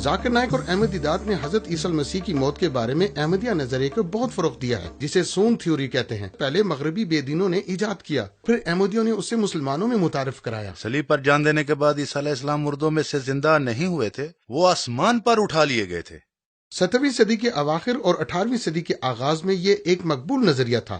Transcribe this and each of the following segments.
ذاکر نائک اور احمد دیدات نے حضرت عیسی مسیح کی موت کے بارے میں احمدیہ نظریے کو بہت فروغ دیا ہے، جسے سون تھیوری کہتے ہیں۔ پہلے مغربی بے دینوں نے ایجاد کیا، پھر احمدیوں نے اسے مسلمانوں میں متعارف کرایا۔ صلیب پر جان دینے کے بعد عیسیٰ علیہ السلام مردوں میں سے زندہ نہیں ہوئے تھے، وہ آسمان پر اٹھا لیے گئے تھے۔ 17ویں صدی کے اواخر اور 18ویں صدی کے آغاز میں یہ ایک مقبول نظریہ تھا،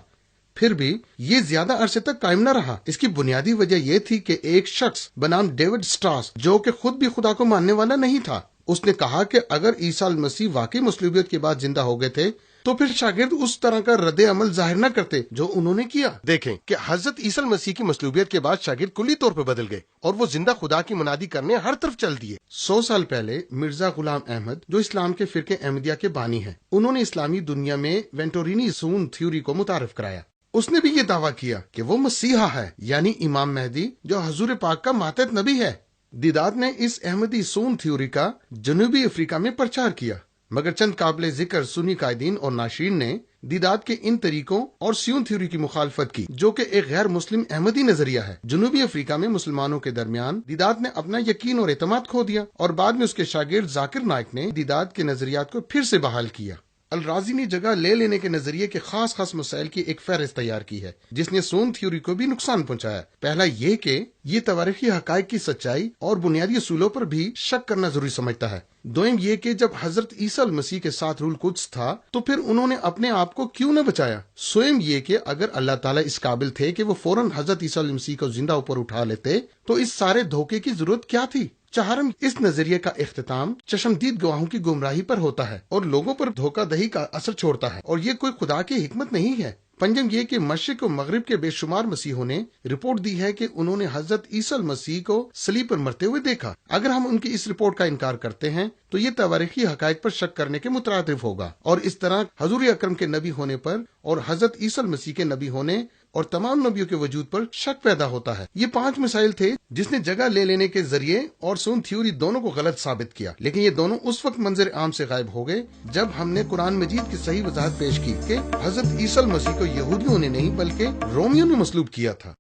پھر بھی یہ زیادہ عرصے تک قائم نہ رہا۔ اس کی بنیادی وجہ یہ تھی کہ ایک شخص بنام ڈیوڈ سٹراس، جو کہ خود بھی خدا کو ماننے والا نہیں تھا، اس نے کہا کہ اگر عیسیٰ المسیح واقعی مصلوبیت کے بعد زندہ ہو گئے تھے تو پھر شاگرد اس طرح کا رد عمل ظاہر نہ کرتے جو انہوں نے کیا۔ دیکھیں کہ حضرت عیسی مسیح کی مصلوبیت کے بعد شاگرد کلی طور پر بدل گئے اور وہ زندہ خدا کی منادی کرنے ہر طرف چل دیے۔ 100 سال پہلے مرزا غلام احمد، جو اسلام کے فرقے احمدیہ کے بانی ہیں، انہوں نے اسلامی دنیا میں وینٹورینی سون تھیوری کو متعارف کرایا۔ اس نے بھی یہ دعویٰ کیا کہ وہ مسیحا ہے، یعنی امام مہدی، جو حضور پاک کا ماتحت نبی ہے۔ دیدات نے اس احمدی سون تھیوری کا جنوبی افریقہ میں پرچار کیا، مگر چند قابل ذکر سنی قائدین اور ناشرین نے دیدات کے ان طریقوں اور سیون تھیوری کی مخالفت کی، جو کہ ایک غیر مسلم احمدی نظریہ ہے۔ جنوبی افریقہ میں مسلمانوں کے درمیان دیدات نے اپنا یقین اور اعتماد کھو دیا، اور بعد میں اس کے شاگرد ذاکر نائک نے دیدات کے نظریات کو پھر سے بحال کیا۔ الرازی نے جگہ لے لینے کے نظریے کے خاص مسائل کی ایک فہرست تیار کی ہے، جس نے سون تھیوری کو بھی نقصان پہنچایا۔ پہلا یہ کہ یہ تواریخی حقائق کی سچائی اور بنیادی اصولوں پر بھی شک کرنا ضروری سمجھتا ہے۔ دوم یہ کہ جب حضرت عیسی مسیح کے ساتھ روح القدس تھا تو پھر انہوں نے اپنے آپ کو کیوں نہ بچایا۔ سوم یہ کہ اگر اللہ تعالیٰ اس قابل تھے کہ وہ فوراً حضرت عیسی مسیح کو زندہ اوپر اٹھا لیتے تو اس سارے دھوکے کی ضرورت کیا تھی۔ چہارم، اس نظریے کا اختتام چشمدید گواہوں کی گمراہی پر ہوتا ہے اور لوگوں پر دھوکہ دہی کا اثر چھوڑتا ہے، اور یہ کوئی خدا کی حکمت نہیں ہے۔ پنجم یہ کہ مشرق و مغرب کے بے شمار مسیحوں نے رپورٹ دی ہے کہ انہوں نے حضرت عیسی مسیح کو صلیب پر مرتے ہوئے دیکھا۔ اگر ہم ان کی اس رپورٹ کا انکار کرتے ہیں تو یہ تواریخی حقائق پر شک کرنے کے مترادف ہوگا، اور اس طرح حضور اکرم کے نبی ہونے پر اور حضرت عیسی مسیح کے نبی ہونے اور تمام نبیوں کے وجود پر شک پیدا ہوتا ہے۔ یہ 5 مسائل تھے جس نے جگہ لے لینے کے ذریعے اور سون تھیوری دونوں کو غلط ثابت کیا، لیکن یہ دونوں اس وقت منظر عام سے غائب ہو گئے جب ہم نے قرآن مجید کی صحیح وضاحت پیش کی کہ حضرت عیسی مسیح کو یہودیوں نے نہیں بلکہ رومیوں نے مصلوب کیا تھا۔